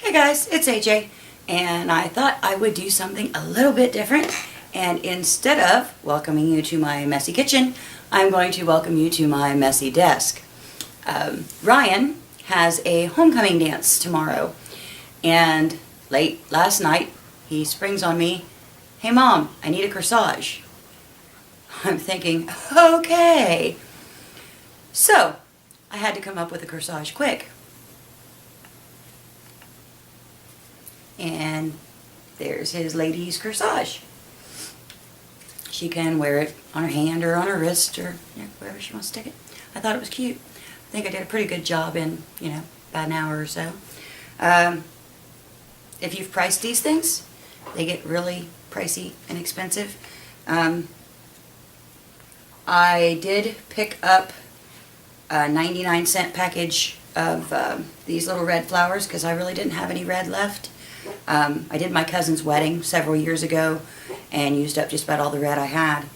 Hey guys, it's AJ, and I thought I would do something a little bit different, and instead of welcoming you to my messy kitchen, I'm going to welcome you to my messy desk. Ryan has a homecoming dance tomorrow, and late last night he springs on me, "Hey Mom, I need a corsage." I'm thinking, okay. So, I had to come up with a corsage quick. And there's his lady's corsage. She can wear it on her hand or on her wrist or wherever she wants to stick it. I thought it was cute. I think I did a pretty good job in, about an hour or so. If you've priced these things, they get really pricey and expensive. I did pick up a 99-cent package of these little red flowers because I really didn't have any red left. I did my cousin's wedding several years ago and used up just about all the red I had.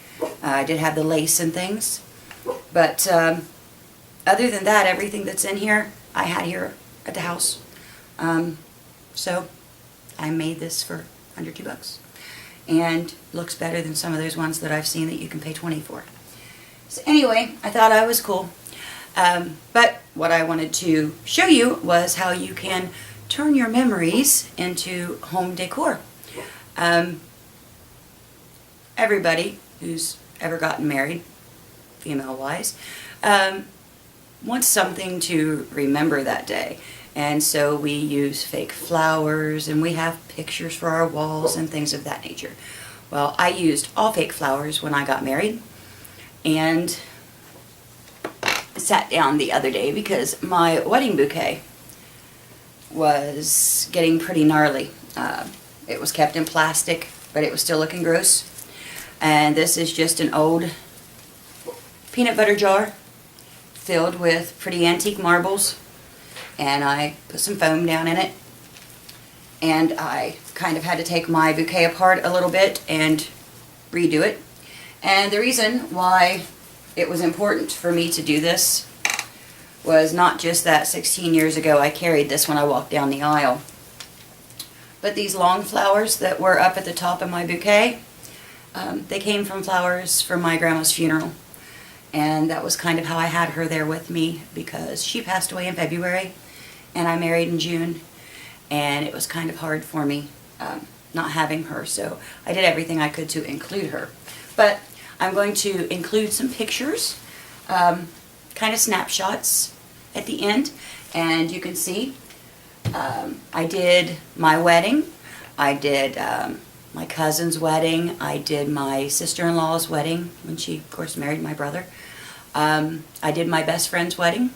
I did have the lace and things, but other than that, everything that's in here, I had here at the house. So I made this for under $2 and looks better than some of those ones that I've seen that you can pay $20 for. So anyway, I thought I was cool. But what I wanted to show you was how you can turn your memories into home decor. Everybody who's ever gotten married, female-wise, wants something to remember that day. And so we use fake flowers and we have pictures for our walls and things of that nature. Well, I used all fake flowers when I got married, and sat down the other day because my wedding bouquet was getting pretty gnarly. It was kept in plastic, but it was still looking gross. And this is just an old peanut butter jar filled with pretty antique marbles, and I put some foam down in it, and I kind of had to take my bouquet apart a little bit and redo it. And the reason why it was important for me to do this was not just that 16 years ago I carried this when I walked down the aisle, but these long flowers that were up at the top of my bouquet, they came from flowers from my grandma's funeral. And that was kind of how I had her there with me, because she passed away in February and I married in June, and it was kind of hard for me not having her, so I did everything I could to include her. But I'm going to include some pictures, kind of snapshots at the end, and you can see I did my wedding, I did my cousin's wedding, I did my sister-in-law's wedding when she, of course, married my brother. I did my best friend's wedding,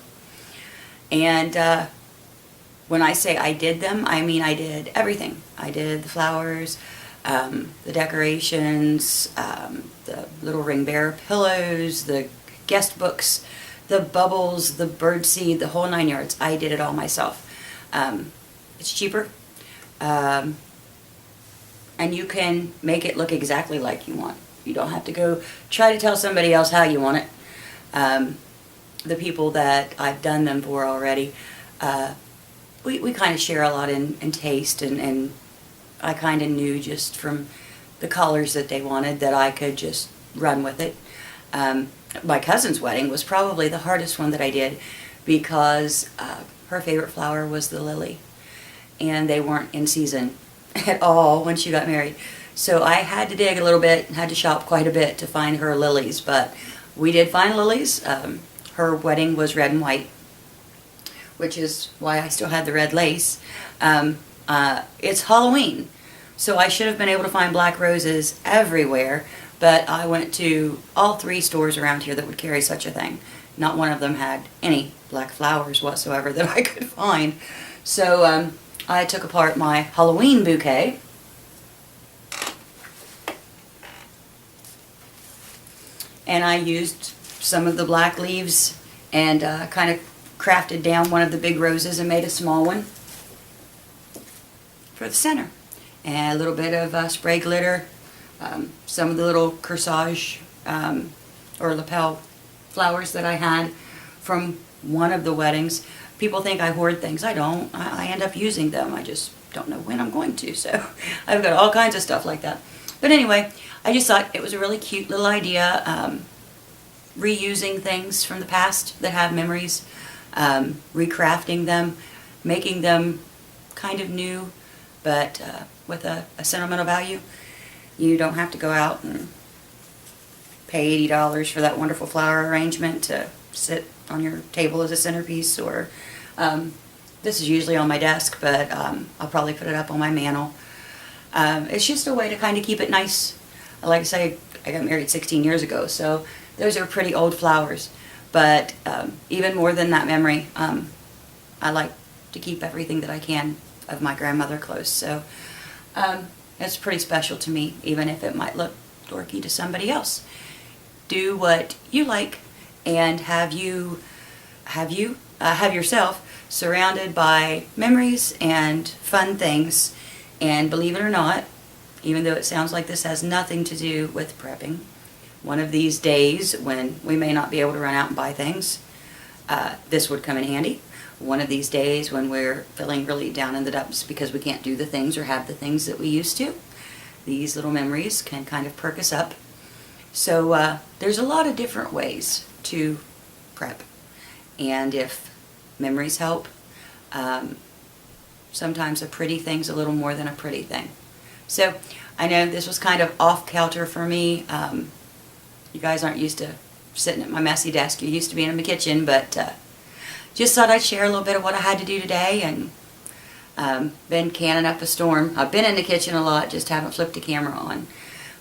and when I say I did them, I mean I did everything. I did the flowers, the decorations, the little ring bearer pillows, the guest books, the bubbles, the birdseed, the whole 9 yards. I did it all myself. It's cheaper, and you can make it look exactly like you want. You don't have to go try to tell somebody else how you want it. The people that I've done them for already, we kind of share a lot in taste, and I kind of knew just from the colors that they wanted that I could just run with it. My cousin's wedding was probably the hardest one that I did, because her favorite flower was the lily, and they weren't in season at all when she got married. So I had to dig a little bit, had to shop quite a bit to find her lilies, but we did find lilies. Her wedding was red and white, which is why I still had the red lace. It's Halloween, so I should have been able to find black roses everywhere, but I went to all 3 stores around here that would carry such a thing. Not one of them had any black flowers whatsoever that I could find. So I took apart my Halloween bouquet, and I used some of the black leaves and kind of crafted down one of the big roses and made a small one for the center. And a little bit of spray glitter, some of the little corsage or lapel flowers that I had from one of the weddings. People think I hoard things. I don't. I end up using them. I just don't know when I'm going to. So I've got all kinds of stuff like that. But anyway, I just thought it was a really cute little idea. Reusing things from the past that have memories, recrafting them, making them kind of new, but with a sentimental value. You don't have to go out and pay $80 for that wonderful flower arrangement to sit on your table as a centerpiece, or this is usually on my desk, but I'll probably put it up on my mantle. It's just a way to kind of keep it nice. Like I say, I got married 16 years ago, so those are pretty old flowers. But even more than that memory, I like to keep everything that I can of my grandmother close. So it's pretty special to me, even if it might look dorky to somebody else. Do what you like, and have yourself surrounded by memories and fun things. And believe it or not, even though it sounds like this has nothing to do with prepping, one of these days when we may not be able to run out and buy things, this would come in handy. One of these days when we're feeling really down in the dumps because we can't do the things or have the things that we used to, these little memories can kind of perk us up. So there's a lot of different ways to prep. And if memories help, sometimes a pretty thing's a little more than a pretty thing. So I know this was kind of off-kilter for me. You guys aren't used to sitting at my messy desk. You're used to being in the kitchen, but just thought I'd share a little bit of what I had to do today, and been canning up a storm. I've been in the kitchen a lot, just haven't flipped the camera on.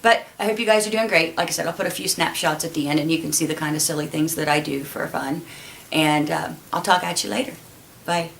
But I hope you guys are doing great. Like I said, I'll put a few snapshots at the end, and you can see the kind of silly things that I do for fun. And I'll talk at you later. Bye.